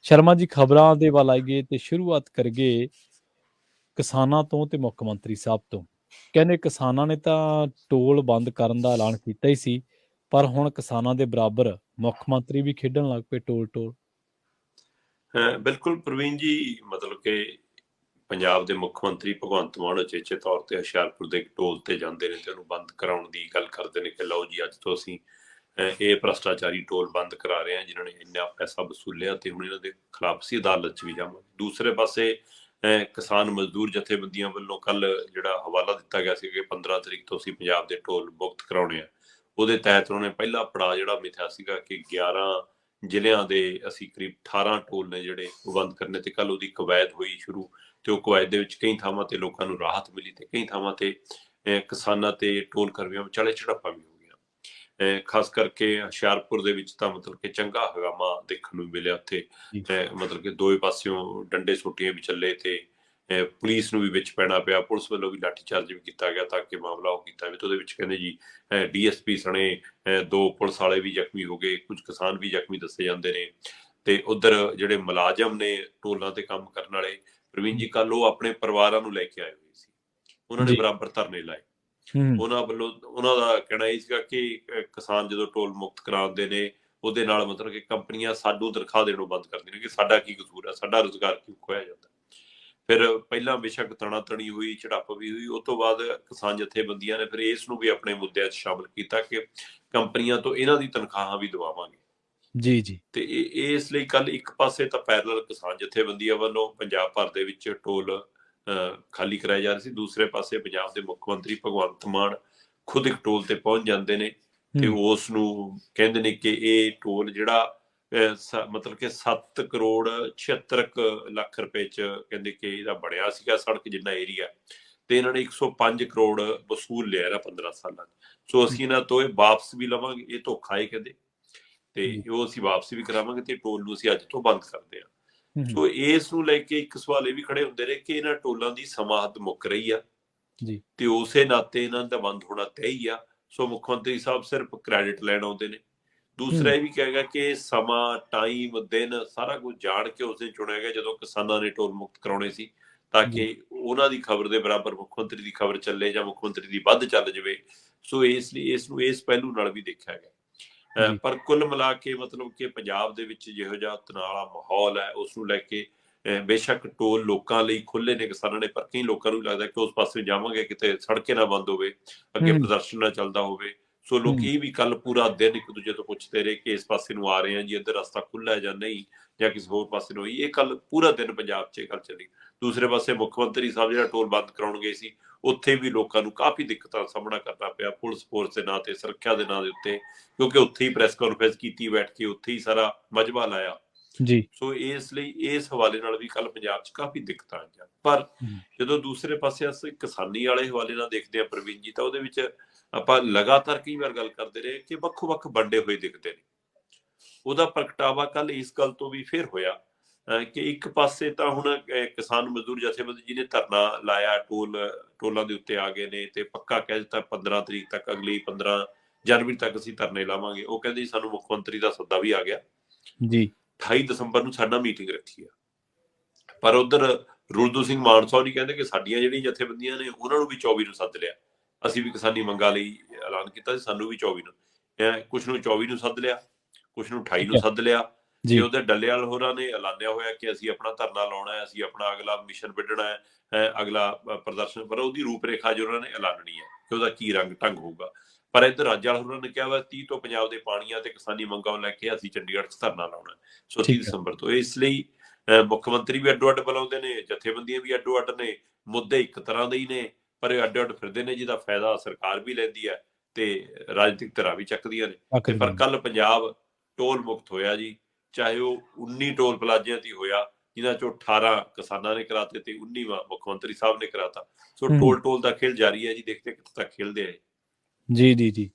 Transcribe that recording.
ਸ਼ਰਮਾ ਜੀ, ਖਬਰਾਂ ਦੇ ਵੱਲ ਆਈਏ ਤੇ ਸ਼ੁਰੂਆਤ ਕਰੀਏ ਕਿਸਾਨਾਂ ਤੋਂ ਤੇ ਮੁੱਖ ਮੰਤਰੀ ਸਾਹਿਬ ਤੋਂ। ਕਹਿੰਦੇ ਕਿਸਾਨਾਂ ਨੇ ਤਾਂ ਟੋਲ ਬੰਦ ਕਰਨ ਦਾ ਐਲਾਨ ਕੀਤਾ ਹੀ ਸੀ, ਪਰ ਹੁਣ ਕਿਸਾਨਾਂ ਦੇ ਬਰਾਬਰ ਮੁੱਖ ਮੰਤਰੀ ਵੀ ਖੇਡਣ ਲੱਗ ਪਏ ਟੋਲ-ਟੋਲ। ਬਿਲਕੁਲ ਪ੍ਰਵੀਨ ਜੀ, ਮਤਲਬ ਕਿ ਪੰਜਾਬ ਦੇ ਮੁੱਖ ਮੰਤਰੀ ਭਗਵੰਤ ਮਾਨ ਉਚੇਚੇ ਤੌਰ ਤੇ ਹੁਸ਼ਿਆਰਪੁਰ ਦੇ ਇੱਕ ਟੋਲ ਤੇ ਜਾਂਦੇ ਨੇ ਤੇ ਉਹਨੂੰ ਬੰਦ ਕਰਾਉਣ ਦੀ ਗੱਲ ਕਰਦੇ ਨੇ ਕਿ ਲਓ ਜੀ, ਅੱਜ ਤੋਂ ਅਸੀਂ ਇਹ ਭ੍ਰਸ਼ਟਾਚਾਰੀ ਟੋਲ ਬੰਦ ਕਰਾ ਰਹੇ ਹਾਂ ਜਿਨ੍ਹਾਂ ਨੇ ਇੰਨਾ ਪੈਸਾ ਵਸੂਲਿਆ, ਤੇ ਹੁਣ ਇਹਨਾਂ ਦੇ ਖਿਲਾਫ ਅਸੀਂ ਅਦਾਲਤ 'ਚ ਵੀ ਜਾਵਾਂਗੇ। ਦੂਸਰੇ ਪਾਸੇ ਕਿਸਾਨ ਮਜ਼ਦੂਰ ਜਥੇਬੰਦੀਆਂ ਵੱਲੋਂ ਕੱਲ ਜਿਹੜਾ ਹਵਾਲਾ ਦਿੱਤਾ ਗਿਆ ਸੀ ਕਿ 15 ਤਰੀਕ ਤੋਂ ਅਸੀਂ ਪੰਜਾਬ ਦੇ ਟੋਲ ਮੁਕਤ ਕਰਾਉਣੇ ਆ, ਉਹਦੇ ਤਹਿਤ ਉਹਨੇ ਪਹਿਲਾ ਪੜਾਅ ਜਿਹੜਾ ਮਿਥਿਆ ਸੀਗਾ ਕਿ 11 ਜ਼ਿਲ੍ਹਿਆਂ ਦੇ ਅਸੀਂ ਕਰੀਬ 18 ਟੋਲ ਨੇ ਜਿਹੜੇ ਉਹ ਬੰਦ ਕਰਨੇ, ਤੇ ਕੱਲ ਉਹਦੀ ਕਵਾਇਦ ਹੋਈ ਸ਼ੁਰੂ, ਤੇ ਉਹ ਕਵਾਇਦ ਦੇ ਵਿੱਚ ਕਈ ਥਾਵਾਂ ਤੇ ਲੋਕਾਂ ਨੂੰ ਰਾਹਤ ਮਿਲੀ ਤੇ ਕਈ ਥਾਵਾਂ ਤੇ ਕਿਸਾਨਾਂ ਤੇ ਟੋਲ ਕਰਮੀਆਂ ਵਿਚਾਲੇ ਝੜਪਾਂ ਵੀ ਹੋ ਗਈਆਂ। ਖਾਸ ਕਰਕੇ ਹੁਸ਼ਿਆਰਪੁਰ ਦੇ ਵਿੱਚ ਤਾਂ ਮਤਲਬ ਕਿ ਚੰਗਾ ਹੰਗਾਮਾ ਦੇਖਣ ਨੂੰ ਮਿਲਿਆ ਉੱਥੇ। ਮਤਲਬ ਕਿ ਦੋਵੇਂ ਪਾਸਿਓਂ ਡੰਡੇ ਸੋਟੀਆਂ ਵੀ ਚੱਲੇ ਤੇ ਪੁਲਿਸ ਨੂੰ ਵੀ ਵਿੱਚ ਪੈਣਾ ਪਿਆ, ਪੁਲਿਸ ਵੱਲੋਂ ਵੀ ਲਾਠੀਚਾਰਜ ਵੀ ਕੀਤਾ ਗਿਆ ਤਾਂ ਕਿ ਮਾਮਲਾ ਉਹ ਕੀਤਾ ਜਾਵੇ। ਤੇ ਉਹਦੇ ਵਿੱਚ ਕਹਿੰਦੇ ਜੀ DSP ਸਣੇ 2 ਪੁਲਿਸ ਵਾਲੇ ਵੀ ਜ਼ਖਮੀ ਹੋ ਗਏ, ਕੁਝ ਕਿਸਾਨ ਵੀ ਜ਼ਖਮੀ ਦੱਸੇ ਜਾਂਦੇ ਨੇ। ਤੇ ਉਧਰ ਜਿਹੜੇ ਮੁਲਾਜ਼ਮ ਨੇ ਟੋਲਾਂ ਤੇ ਕੰਮ ਕਰਨ ਵਾਲੇ, ਪ੍ਰਵੀਨ ਜੀ, ਕੱਲ ਉਹ ਆਪਣੇ ਪਰਿਵਾਰਾਂ ਨੂੰ ਲੈ ਕੇ ਆਏ ਹੋਏ ਸੀ, ਉਹਨਾਂ ਨੇ ਬਰਾਬਰ ਧਰਨੇ ਲਾਏ। ਉਹਨਾਂ ਵੱਲੋਂ ਉਹਨਾਂ ਦਾ ਕਹਿਣਾ ਇਹ ਸੀਗਾ ਕਿ ਕਿਸਾਨ ਜਦੋਂ ਟੋਲ ਮੁਕਤ ਕਰਾਉਂਦੇ ਨੇ ਉਹਦੇ ਨਾਲ ਮਤਲਬ ਕਿ ਕੰਪਨੀਆਂ ਸਾਨੂੰ ਤਨਖਾਹ ਦੇਣੋਂ ਬੰਦ ਕਰਦੀਆਂ ਨੇ ਕਿ ਸਾਡਾ ਕੀ ਕਸੂਰ ਹੈ, ਸਾਡਾ ਰੁਜ਼ਗਾਰ ਕਿਉਂ ਖੋਇਆ ਜਾਂਦਾ। ਫਿਰ ਪਹਿਲਾਂ ਬੇਸ਼ੱਕ ਤਣਾ ਤਣੀ ਹੋਈ, ਝੜਪ ਵੀ ਹੋਈ, ਉਸ ਤੋਂ ਬਾਅਦ ਕਿਸਾਨ ਜਥੇਬੰਦੀਆਂ ਨੇ ਫਿਰ ਇਸ ਨੂੰ ਵੀ ਆਪਣੇ ਮੁੱਦਿਆਂ 'ਚ ਸ਼ਾਮਲ ਕੀਤਾ ਕਿ ਕੰਪਨੀਆਂ ਤੋਂ ਇਹਨਾਂ ਦੀ ਤਨਖਾਹਾਂ ਵੀ ਦਵਾਵਾਂਗੇ। ਜੀ ਜੀ। ਤੇ ਇਸ ਲਈ ਕੱਲ ਇੱਕ ਪਾਸੇ ਤਾਂ ਪੈਰਲਲ ਕਿਸਾਨ ਜਥੇਬੰਦੀਆਂ ਵੱਲੋਂ ਪੰਜਾਬ ਭਰ ਦੇ ਵਿੱਚ ਟੋਲ ਖਾਲੀ ਕਰਾਏ ਜਾ ਰਹੇ ਸੀ, ਦੂਸਰੇ ਪਾਸੇ ਪੰਜਾਬ ਦੇ ਮੁੱਖ ਮੰਤਰੀ ਭਗਵੰਤ ਮਾਨ ਖੁਦ ਇੱਕ ਟੋਲ ਤੇ ਪਹੁੰਚ ਜਾਂਦੇ ਨੇ ਤੇ ਉਸ ਨੂੰ ਕਹਿੰਦੇ ਨੇ ਕਿ ਇਹ ਟੋਲ ਜਿਹੜਾ ਮਤਲਬ ਕਿ 7 ਕਰੋੜ 76 ਲੱਖ ਰੁਪਏ 'ਚ ਕਹਿੰਦੇ ਕਿ ਇਹਦਾ ਬਣਿਆ ਸੀਗਾ ਸੜਕ ਜਿੰਨਾ ਏਰੀਆ, ਤੇ ਇਹਨਾਂ ਨੇ 105 ਕਰੋੜ ਵਸੂਲ ਲਿਆ ਇਹਨਾਂ 15 ਸਾਲਾਂ 'ਚ। ਸੋ ਅਸੀਂ ਇਹਨਾਂ ਤੋਂ ਇਹ ਵਾਪਸ ਵੀ ਲਵਾਂਗੇ, ਇਹ ਧੋਖਾ ਹੈ ਕਹਿੰਦੇ, ਤੇ ਉਹ ਅਸੀਂ ਵਾਪਸ ਵੀ ਕਰਾਵਾਂਗੇ ਤੇ ਟੋਲ ਨੂੰ ਅਸੀਂ ਅੱਜ ਤੋਂ ਬੰਦ ਕਰਦੇ ਹਾਂ। ਸੋ ਇਸ ਨੂੰ ਲੈ ਕੇ ਇੱਕ ਸਵਾਲ ਇਹ ਵੀ ਖੜੇ ਹੁੰਦੇ ਨੇ ਕਿ ਇਹਨਾਂ ਟੋਲਾਂ ਦੀ ਸਮਾਹਤ ਮੁੱਕ ਰਹੀ ਆ ਤੇ ਉਸੇ ਨਾਤੇ ਇਹਨਾਂ ਦਾ ਬੰਦ ਹੋਣਾ ਤੈਅ ਹੀ ਆ। ਸੋ ਮੁੱਖ ਮੰਤਰੀ ਸਾਹਿਬ ਸਿਰਫ ਕ੍ਰੈਡਿਟ ਲੈਣ ਆਉਂਦੇ ਨੇ। ਦੂਸਰਾ ਇਹ ਵੀ ਕਹੇਗਾ ਕਿ ਸਮਾਂ, ਟਾਈਮ, ਦਿਨ ਸਾਰਾ ਕੁਝ ਜਾਣ ਕੇ ਉਸ ਦਿਨ ਚੁਣਿਆ ਗਿਆ ਜਦੋਂ ਕਿਸਾਨਾਂ ਨੇ ਟੋਲ ਮੁਕਤ ਕਰਾਉਣੇ ਸੀ, ਤਾਂ ਕਿ ਉਹਨਾਂ ਦੀ ਖਬਰ ਦੇ ਬਰਾਬਰ ਮੁੱਖ ਮੰਤਰੀ ਦੀ ਖਬਰ ਚੱਲੇ ਜਾਂ ਮੁੱਖ ਮੰਤਰੀ ਦੀ ਵੱਧ ਚੱਲ ਜਾਵੇ। ਸੋ ਇਸ ਲਈ ਇਸ ਨੂੰ ਇਸ ਪਹਿਲੂ ਨਾਲ ਵੀ ਦੇਖਿਆ ਗਿਆ। ਪਰ ਕੁੱਲ ਮਿਲਾ ਕੇ ਮਤਲਬ ਕਿ ਪੰਜਾਬ ਦੇ ਵਿੱਚ ਜਿਹੋ ਜਿਹਾ ਤਣਾਅ ਵਾਲਾ ਮਾਹੌਲ ਹੈ ਉਸ ਨੂੰ ਲੈ ਕੇ ਬੇਸ਼ੱਕ ਟੋਲ ਲੋਕਾਂ ਲਈ ਖੁੱਲੇ ਨੇ ਕਿਸਾਨਾਂ ਨੇ, ਪਰ ਕਈ ਲੋਕਾਂ ਨੂੰ ਲੱਗਦਾ ਕਿ ਉਸ ਪਾਸੇ ਜਾਵਾਂਗੇ ਕਿਤੇ ਸੜਕੇ ਨਾ ਬੰਦ ਹੋਵੇ, ਅੱਗੇ ਪ੍ਰਦਰਸ਼ਨ ਨਾ ਚੱਲਦਾ ਹੋਵੇ। ਸੋ ਲੋਕ ਇਹ ਵੀ ਕੱਲ ਪੂਰਾ ਦਿਨ ਇੱਕ ਦੂਜੇ ਤੋਂ ਪੁੱਛਦੇ ਰਹੇ ਕਿ ਇਸ ਪਾਸੇ ਨੂੰ ਆ ਰਹੇ ਆ ਜੀ, ਇੱਧਰ ਰਸਤਾ ਖੁੱਲ੍ਹਾ ਜਾਂ ਨਹੀਂ, ਜਾਂ ਕਿਸੇ ਹੋਰ ਪਾਸੇ ਨੂੰ ਹੋਈ। ਇਹ ਕੱਲ ਪੂਰਾ ਦਿਨ ਪੰਜਾਬ 'ਚ ਇਹ ਗੱਲ ਚੱਲੀ। ਦੂਸਰੇ ਪਾਸੇ ਮੁੱਖ ਮੰਤਰੀ ਸਾਹਿਬ ਜਿਹੜਾ ਟੋਲ ਬੰਦ ਕਰਾਉਣ ਗਏ ਸੀ, ਉੱਥੇ ਵੀ ਲੋਕਾਂ ਨੂੰ ਕਾਫੀ ਦਿੱਕਤਾਂ ਦਾ ਸਾਹਮਣਾ ਕਰਨਾ ਪਿਆ ਪੁਲਿਸ ਫੋਰਸ ਦੇ ਨਾਂ ਤੇ, ਸੁਰੱਖਿਆ ਦੇ ਨਾਂ ਦੇ ਉੱਤੇ, ਕਿਉਂਕਿ ਉੱਥੇ ਹੀ ਪ੍ਰੈਸ ਕਾਨਫਰੰਸ ਕੀਤੀ ਬੈਠ ਕੇ, ਉੱਥੇ ਹੀ ਸਾਰਾ ਮਜਬਾ ਲਾਇਆ ਜੀ। ਸੋ ਇਸ ਲਈ ਇਸ ਹਵਾਲੇ ਨਾਲ ਵੀ ਕੱਲ ਪੰਜਾਬ 'ਚ ਕਾਫੀ ਦਿੱਕਤਾਂ ਆਈਆਂ। ਪਰ ਜਦੋਂ ਦੂਸਰੇ ਪਾਸੇ ਅਸੀਂ ਕਿਸਾਨੀ ਵਾਲੇ ਹਵਾਲੇ ਨਾਲ ਦੇਖਦੇ ਹਾਂ ਪ੍ਰਵੀਨ ਜੀ, ਤਾਂ ਉਹਦੇ ਵਿੱਚ ਆਪਾਂ ਲਗਾਤਾਰ ਕਈ ਵਾਰ ਗੱਲ ਕਰਦੇ ਰਹੇ ਕਿ ਵੱਖੋ-ਵੱਖ ਵੰਡੇ ਹੋਏ ਦਿਖਦੇ ਨੇ। ਉਹਦਾ ਪ੍ਰਗਟਾਵਾ ਕੱਲ ਇਸ ਗੱਲ ਤੋਂ ਵੀ ਫਿਰ ਹੋਇਆ ਕਿ ਇੱਕ ਪਾਸੇ ਤਾਂ ਹੁਣ ਕਿਸਾਨ ਮਜ਼ਦੂਰ ਜਥੇਬੰਦੀ ਜਿਹਨੇ ਧਰਨਾ ਲਾਇਆ ਟੋਲਾਂ ਦੇ ਉੱਤੇ ਆ ਗਏ ਨੇ ਤੇ ਪੱਕਾ ਕਹਿ ਦਿੱਤਾ 15 ਤਰੀਕ ਤੱਕ, ਅਗਲੀ 15 ਜਨਵਰੀ ਤੱਕ ਅਸੀਂ ਧਰਨੇ ਲਾਵਾਂਗੇ। ਉਹ ਕਹਿੰਦੇ ਸਾਨੂੰ ਮੁੱਖ ਮੰਤਰੀ ਦਾ ਸੱਦਾ ਵੀ ਆ ਗਿਆ ਜੀ, 28 ਦਸੰਬਰ ਨੂੰ ਸਾਡਾ ਮੀਟਿੰਗ ਰੱਖੀ ਆ। ਪਰ ਉਧਰ ਰੁਲਦੂ ਸਿੰਘ ਮਾਨਸਾ ਨਹੀਂ ਕਹਿੰਦੇ ਕਿ ਸਾਡੀਆਂ ਜਿਹੜੀਆਂ ਜਥੇਬੰਦੀਆਂ ਨੇ ਉਹਨਾਂ ਨੂੰ ਵੀ 24 ਨੂੰ ਸੱਦ ਲਿਆ। ਅਸੀਂ ਵੀ ਕਿਸਾਨੀ ਮੰਗਾਂ ਲਈ ਐਲਾਨ ਕੀਤਾ ਸੀ, ਸਾਨੂੰ ਵੀ 24 ਨੂੰ, ਕੁਛ ਨੂੰ 24 ਨੂੰ ਸੱਦ ਲਿਆ, ਕੁਛ ਨੂੰ 28 ਨੂੰ ਸੱਦ ਲਿਆ। ਤੇ ਉਹਦੇ ਡੱਲੇਵਾਲ ਹੋਰਾਂ ਨੇ ਐਲਾਨਿਆ ਹੋਇਆ ਕਿ ਅਸੀਂ ਆਪਣਾ ਧਰਨਾ ਲਾਉਣਾ ਹੈ, ਅਸੀਂ ਆਪਣਾ ਅਗਲਾ ਮਿਸ਼ਨ ਵਿੱਢਣਾ ਹੈ, ਅਗਲਾ ਪ੍ਰਦਰਸ਼ਨ, ਪਰ ਉਹਦੀ ਰੂਪਰੇਖਾ ਜੋ ਉਹਨਾਂ ਨੇ ਐਲਾਨਣੀ ਹੈ ਕਿ ਉਹਦਾ ਕੀ ਰੰਗ ਢੰਗ ਹੋਊਗਾ। ਪਰ ਇੱਧਰ ਰਾਜਾ ਹੋਰਾਂ ਨੇ ਕਿਹਾ ਵਾ 30 ਤੋਂ ਪੰਜਾਬ ਦੇ ਪਾਣੀਆਂ ਤੇ ਕਿਸਾਨੀ ਮੰਗਾਂ ਨੂੰ ਲੈ ਕੇ ਅਸੀਂ ਚੰਡੀਗੜ੍ਹ 'ਚ ਧਰਨਾ ਲਾਉਣਾ, ਸੋ 30 ਦਸੰਬਰ ਤੋਂ। ਇਸ ਲਈ ਮੁੱਖ ਮੰਤਰੀ ਵੀ ਅੱਡੋ ਅੱਡ ਬੁਲਾਉਂਦੇ ਨੇ, ਜਥੇਬੰਦੀਆਂ ਵੀ ਅੱਡੋ ਅੱਡ ਨੇ, ਮੁੱਦੇ ਇੱਕ ਤਰ੍ਹਾਂ ਦੇ ਹੀ ਨੇ, ਪਰ ਇਹ ਅੱਡੋ ਅੱਡ ਫਿਰਦੇ ਨੇ, ਜਿਹਦਾ ਫਾਇਦਾ ਸਰਕਾਰ ਵੀ ਲੈਂਦੀ ਹੈ ਤੇ ਰਾਜਨੀਤਿਕ ਧਿਰਾਂ ਵੀ ਚੱਕਦੀਆਂ ਨੇ। ਤੇ ਪਰ ਕੱਲ ਪੰਜਾਬ ਟੋਲ ਮੁਕਤ ਹੋਇਆ ਜੀ, ਚਾਹੇ ਉਹ 19 ਟੋਲ ਪਲਾਜ਼ਿਆਂ ਤੇ ਹੋਇਆ ਜਿਨ੍ਹਾਂ ਚੋਂ 18 ਕਿਸਾਨਾਂ ਨੇ ਕਰਾਤੇ ਤੇ 19ਵਾਂ ਮੁੱਖ ਮੰਤਰੀ ਸਾਹਿਬ ਨੇ ਕਰਾਤਾ। ਸੋ ਟੋਲ ਦਾ ਖੇਲ ਜਾਰੀ ਹੈ ਜੀ, ਦੇਖਦੇ ਕਿੱਥੇ ਤੱਕ ਖੇਲਦੇ ਆ। ਜੀ ਜੀ ਜੀ।